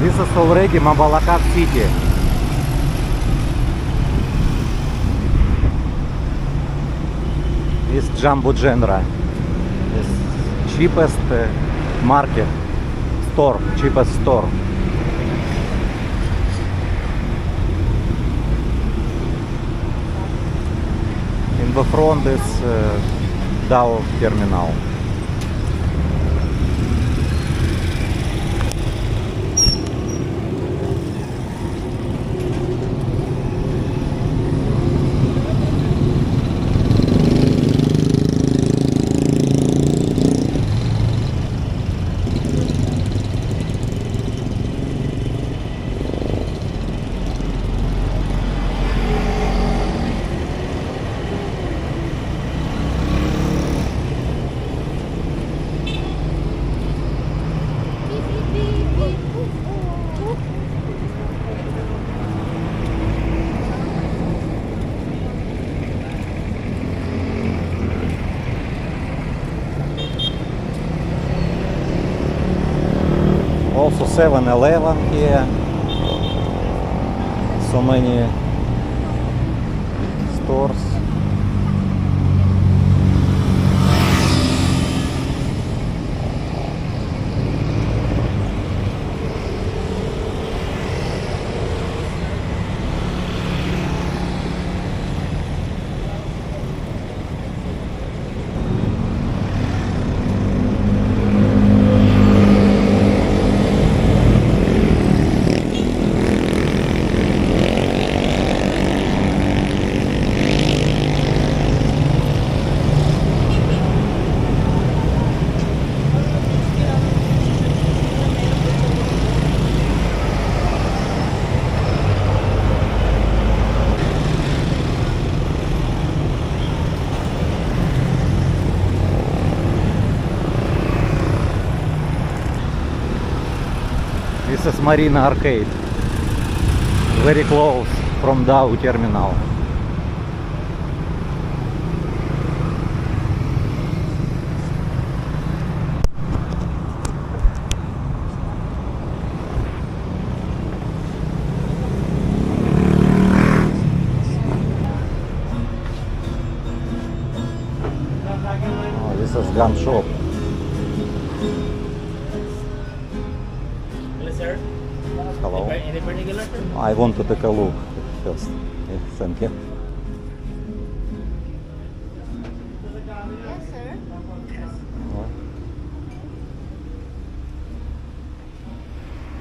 This is already Mabalacat city. This Jumbo Genera is cheapest market store, cheapest store. In the front is Dow terminal. Also 7-Eleven here. So many stores. This is Marina Arcade, very close from Dow terminal. Oh, this is gun shop. Sir? Hello. Any particular, sir? I want to take a look first. Yes, thank you. Yes, sir.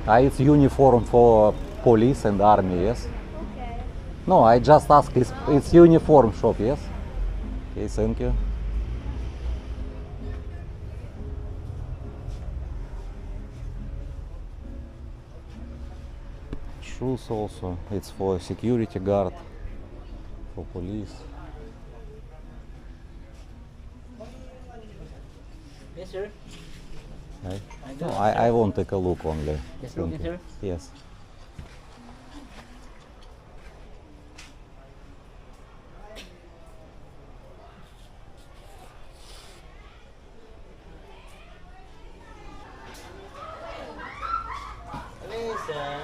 It's uniform for police and army, yes? Okay. No, I just ask, it's uniform shop, yes? Okay, thank you. Shoes also, it's for security guard, for police. Yes, sir. Right? No, I won't take a look only. Just Thank looking, you. sir? Yes. Hello, sir.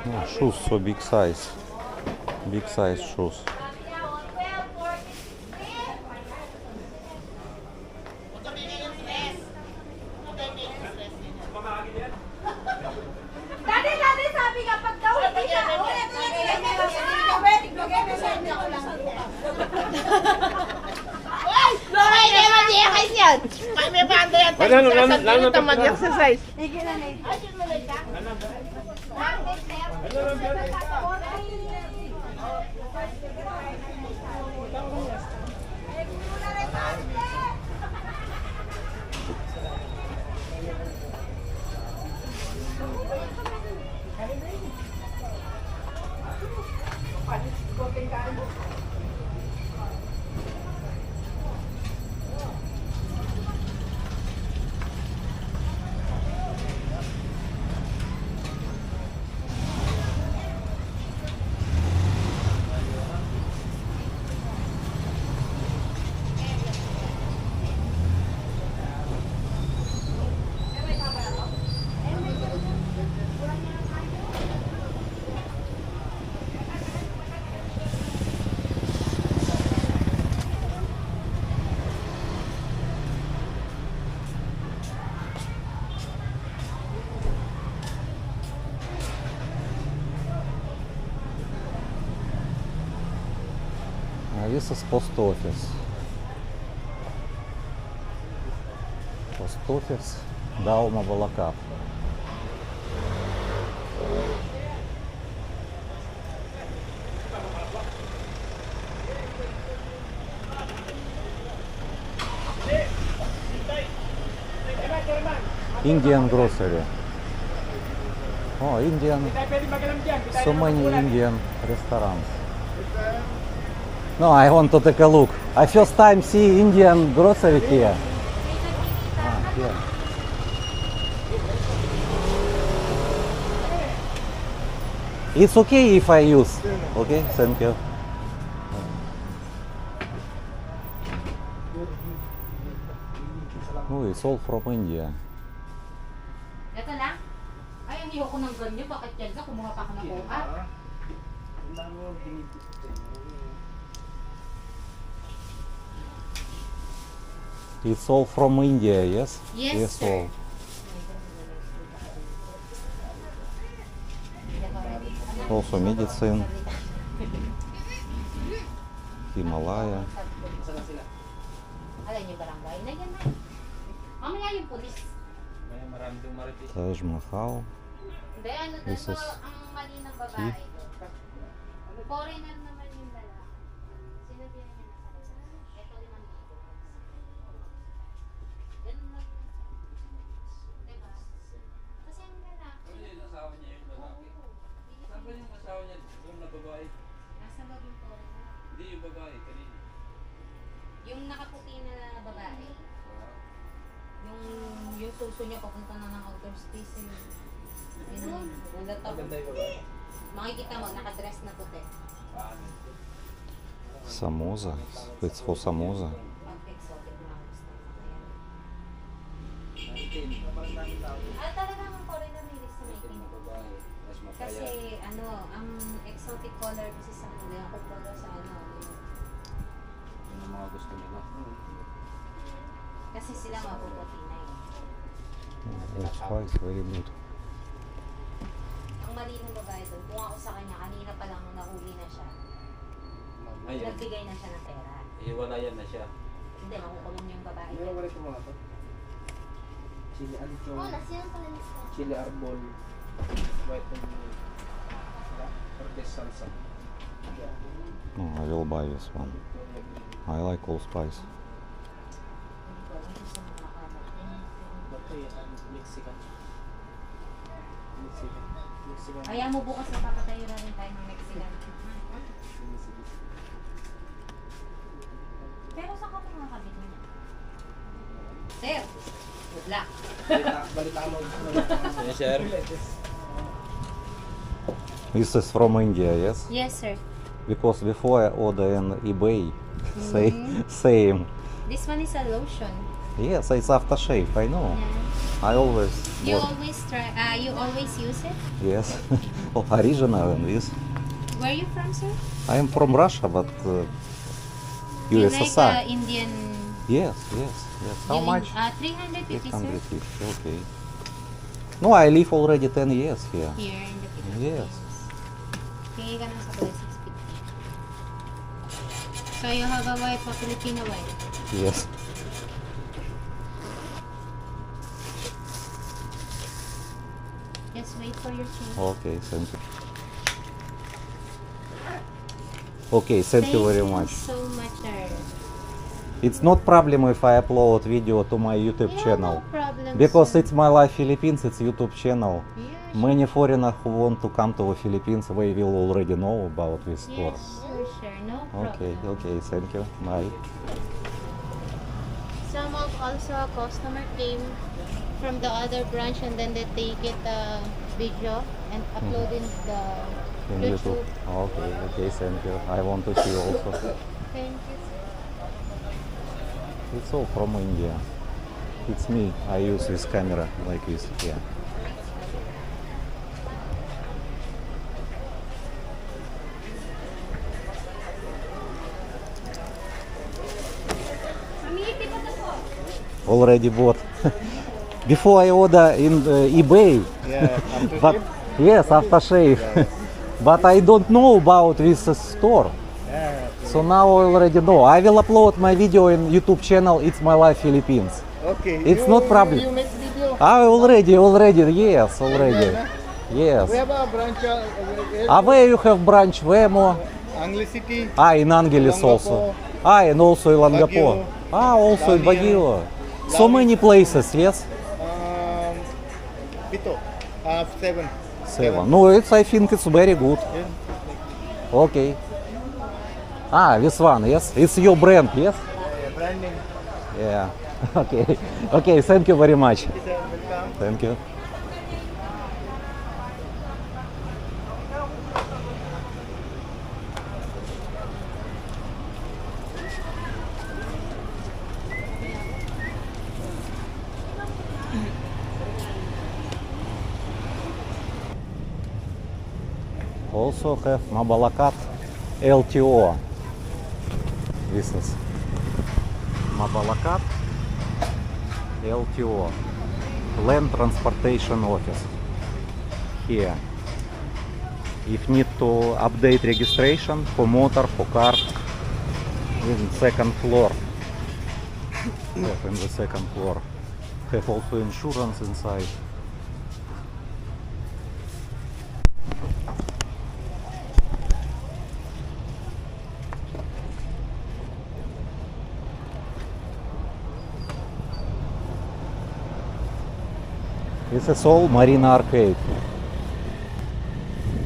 No, shoes so big size shoes. Dati sabi nga pag daw hindi ka May banda yan. Lalo na mag-exercise. This is post office. Post office Dalma Volokap. Indian grocery. Oh, Indian. So many Indian restaurants. No, I want to take a look. I first time see Indian grocery here. Ah, here. It's okay if I use. Okay, thank you. Oh, it's all from India. Ito lang? Ay, ang iyo ko ng ganyan. Bakit yan ka? Kumuha pa ako ng kuha. It's all from India, yes? Yes, sir. all. Also medicine, Himalaya, Alam niyo barangay na yan na. Mamaya yung pulis. Taj Mahal. Hindi, ano daw This po is ang mali ng babae doon. Foreigner naman yung lalaki. Sinabihan niya na sa kanila. Ito 5,000. Ganun lang. Diba? Kasi ang lalaki. Asawa niya yung lalaki. Saan ba yung asawa niya? Yung na babae? Nasa loob yung foreigner. Hindi yung babae, kanina. Yung nakaputi na babae. Yung suso niya papunta na ng outer space. Yun. Maganda yung babae. Makikita mo, nakadress na puti. Samosa. It's for samosa. Pag exotic mga gusto. Nakitin. Talagang ang foreigner may risk na making. Babae. Mas mapaya. Kasi ang exotic color kasi sa kanila, yung kumbaga sa Yun ang mga gusto nila. kasi sila mapuputi na yun. It's spice, very good. Ang mali ng babae doon, kung ako sa kanya, kanina pa lang nung nahuli na siya, Ngayon, nagbigay na siya ng pera. iwalayan na siya. Hindi, makukulong yung babae. Meron ulit yung mga to. Chili ancho, nasiyang pala nito. chili arbol, white and Cortez salsa. Oh, I will buy this one. I like all spice. Bato yan, Mexican. Mexican. Kaya mo bukas na papatayo na rin tayo ng Mexican. Pero saan ka makakabit niya? Sir, good luck. Balita mo. Yes, sir. This is from India, yes? Yes, sir. Because before I order in eBay, same. This one is a lotion. Yes, it's aftershave, I know. Yeah. I always You bought- always try. You always use it. Yes. Oh, original in this. Where are you from, sir? I am from Russia, but You like USSR. Indian. Yes. How much? 350, sir. 850, okay. No, I live already 10 years here. Here in the Philippines. Yes. Hingi ka ng sa 650. So you have a wife, a Filipino wife. Yes. Just wait for your change. Okay, thank you. Okay, thank you very much. So much, sir. It's not problem if I upload video to my YouTube Yeah, channel. no problem, Because sir. it's My Life Philippines, it's YouTube channel. Yeah, Many foreigners who want to come to the Philippines, they will already know about this store. yes, sure. No problem. Okay, thank you. Bye. Some of also a customer came from the other branch and then they take it video and upload in the In YouTube. Okay, thank you. I want to see also. Thank you. It's all from India. It's me. I use this camera like this. Yeah. Already bought. Before I order in eBay. Yeah, But yes, aftershave. But I don't know about this store. Yeah, So now I already know. I will upload my video in YouTube channel. It's My Life Philippines. Okay. It's not problem. You make video. I already, yes, already. Yes. We have a branch. Where you have branch? Where more? Angeles City. In Angeles also. Langapo. And also in Langapo. Baguio. Also in Down here. Baguio. So many places, yes? Pito. 7. 7. No, I think it's very good. Yeah. Okay. This one, yes? It's your brand, yes? Branding. Yeah. Okay. Okay, thank you very much. Welcome. Thank you. Also have Mabalacat LTO. This is Mabalacat LTO, Land Transportation Office. Here. If need to update registration for motor, for car, in second floor. Have in the second floor. Have also insurance inside. This is all Marina Arcade.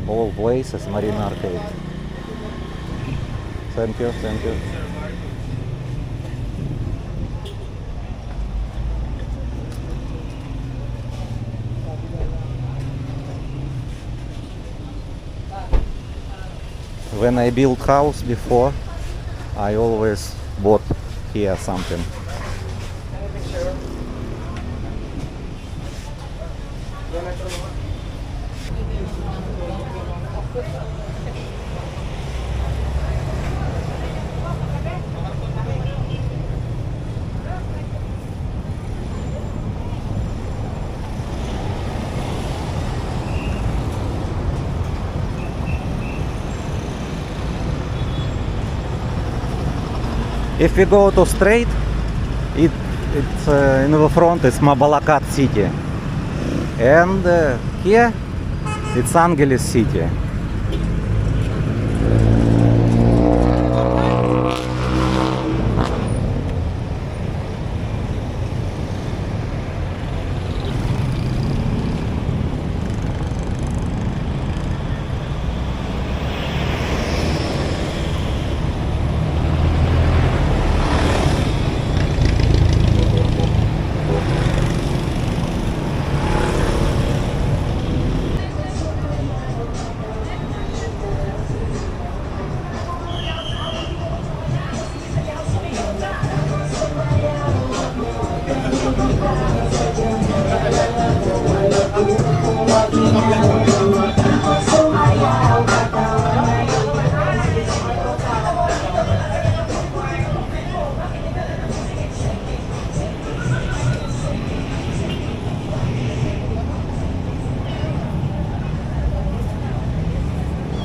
All places Marina Arcade. Thank you, thank you. When I built house before, I always bought here something. If we go to straight, it's in the front is Mabalacat city, and here it's Angeles city.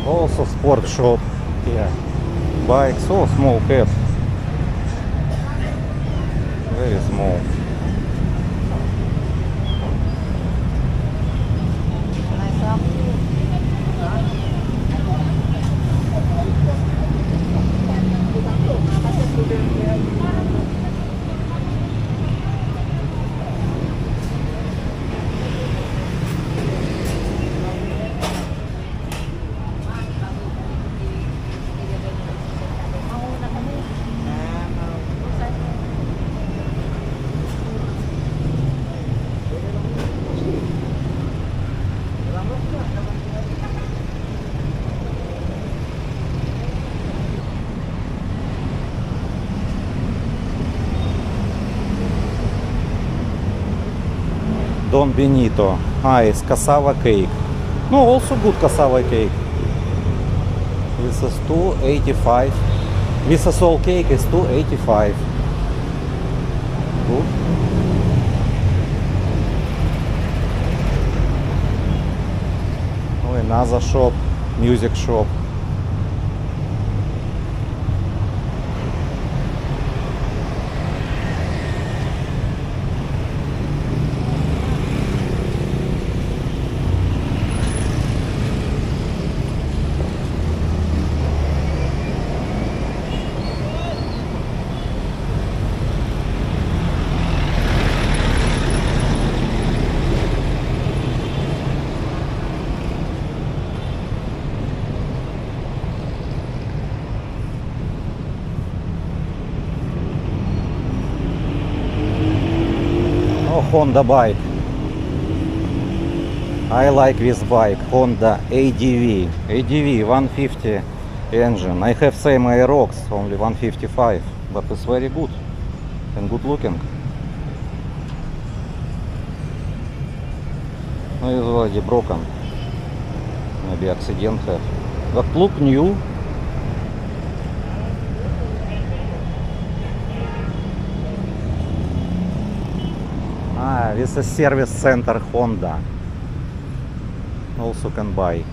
Also sport shop here. Bikes, oh small cat. Very small. Don Benito. It's cassava cake. No, also good cassava cake. This is 285. This is all cake is 285. Good. Oh, another shop, music shop. Honda bike. I like this bike, Honda ADV. ADV 150 engine. I have same Aerox, only 155, but it's very good and good looking. No, it's already broken. Maybe accident have. But look new. Ah, this is service center Honda. Also can buy.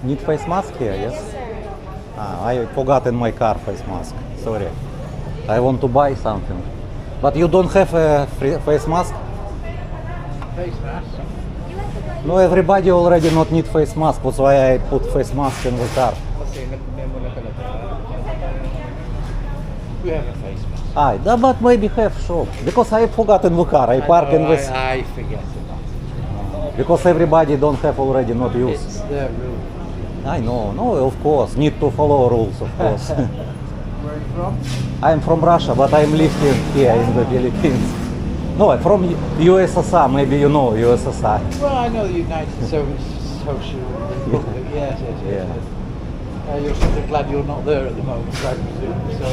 Need face mask here, yes? I forgot in my car face mask. Sorry. I want to buy something. But you don't have a face mask? Face mask. No, everybody already not need face mask. That's why I put face mask in the car. Kasi nag-memo na talaga. We have a face mask. But maybe have shop. Because I forgot in the car. I park in this. I forget it. Because everybody don't have already not use. It's their rule. I know, no, of course. Need to follow rules, of course. Where are you from? I'm from Russia, but I'm living here in the Philippines. No, I'm from USSR. Maybe you know USSR. Well, I know the United Social Republic. Yes, yes, yes. Yeah. yes. You're sort of glad you're not there at the moment, I presume. So,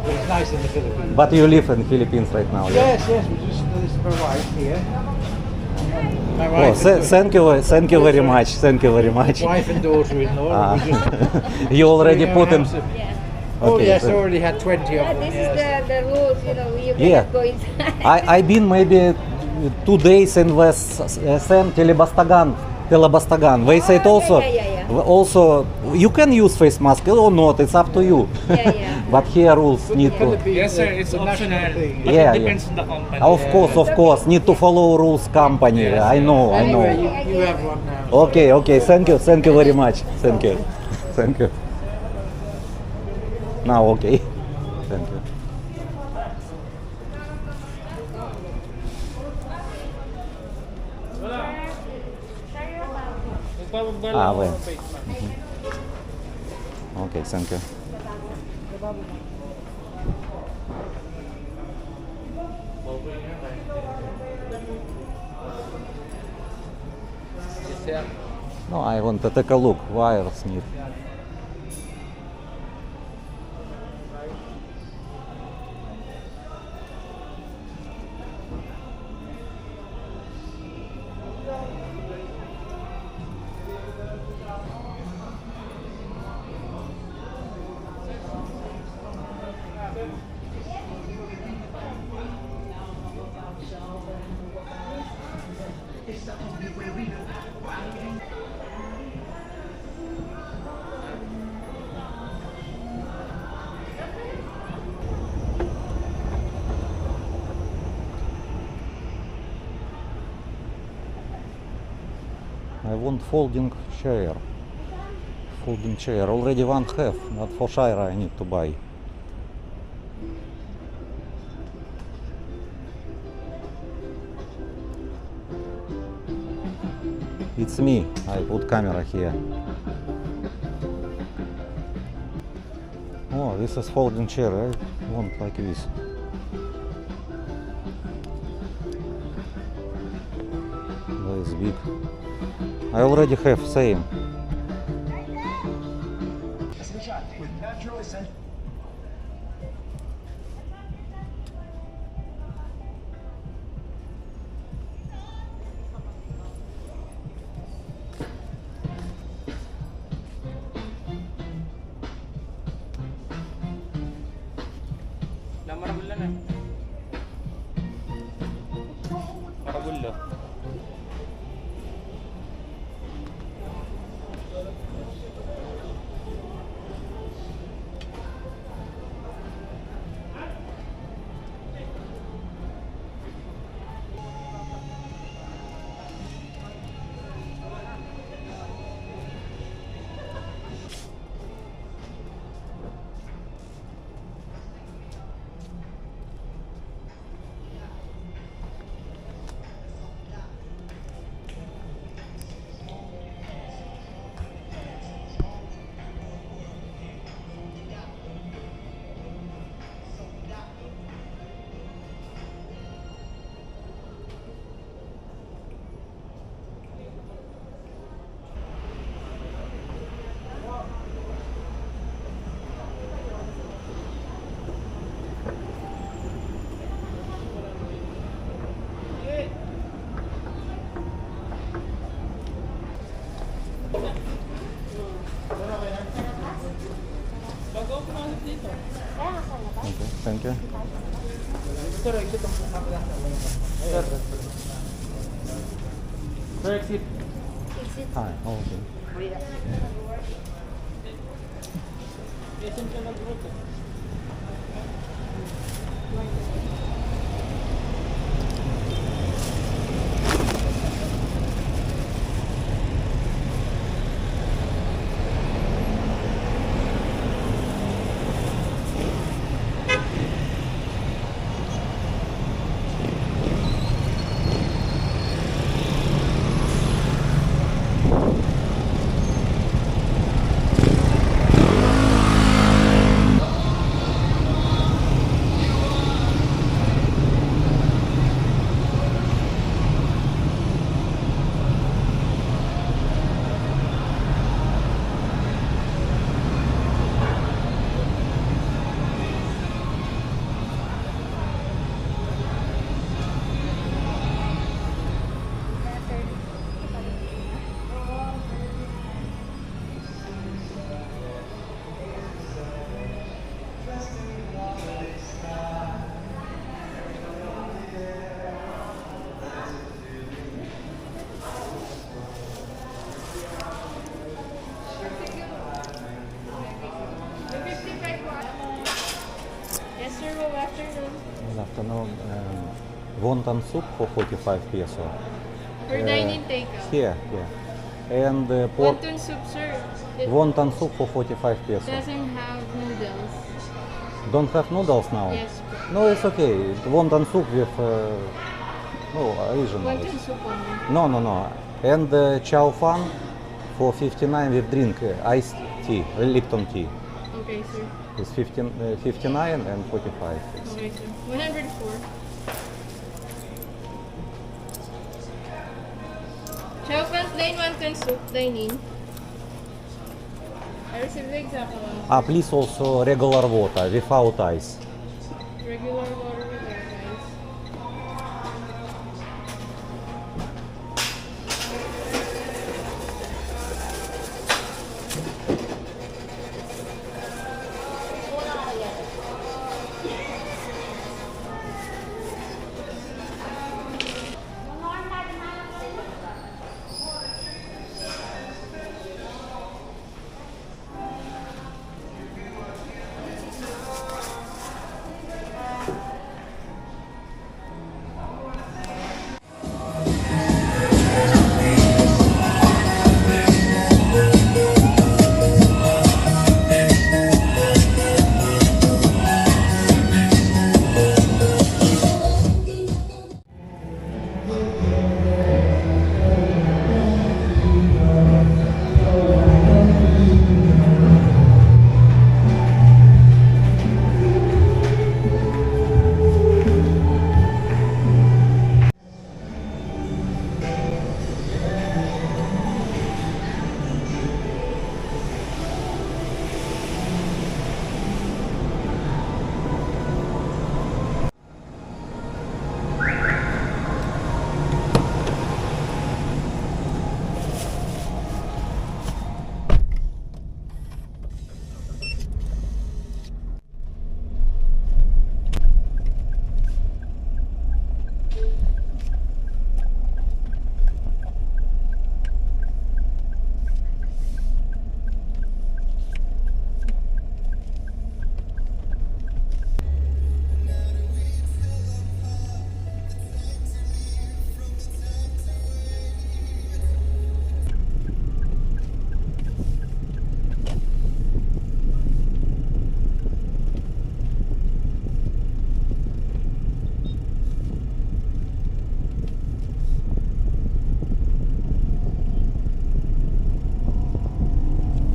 but it's nice in the Philippines. But you live in Philippines right now, yeah? Yes, yes. We just this is my wife here. My Oh, wife, and thank you very much. Thank you very much. wife and daughter-in-law. We just, You already you know, put in. house- Yeah. Oh Okay, yes, so- already had 20 of Yeah, them. this yes. is the rules, you know, you Yeah. cannot go inside. I've been maybe 2 days in West Sam Telebastagan. They said also, yeah. also you can use face mask or not. It's up to you. Yeah, yeah. But here rules need to. Philippines, Yes, sir, the- it's the national optional. thing. But Yeah, it depends on the company. Of course, need to follow rules company. I know. Anyway, you have one now. Okay, thank you very much. Thank you. Now, okay. Thank you. Well. Okay, thank you. No, I want to take a look. Wires need. I want folding chair. Folding chair. Already one have, but for Shira I need to buy. It's me. I put camera here. Oh, this is folding chair. I want like this. That is big. I already have same. Marabul na. Marabul lo. Okay, thank you. Sir, exit. Ah, okay. Yes, sir. Good afternoon. Good afternoon. Wonton soup for 45 peso. For dining takeout. Here. And pork Wonton soup, sir. It wonton soup for 45 peso. doesn't have noodles. Don't have noodles now? Yes, sir. No, it's okay. Wonton soup with Asian Wonton noodles. soup only. No. And chow fan for 59 with drink, iced tea, Lipton tea. Okay, sir. It's 59 and 45. Okay, sir. 104. Chow pan plain wonton soup, dining. I received the exact amount. Please also regular water without ice. Regular water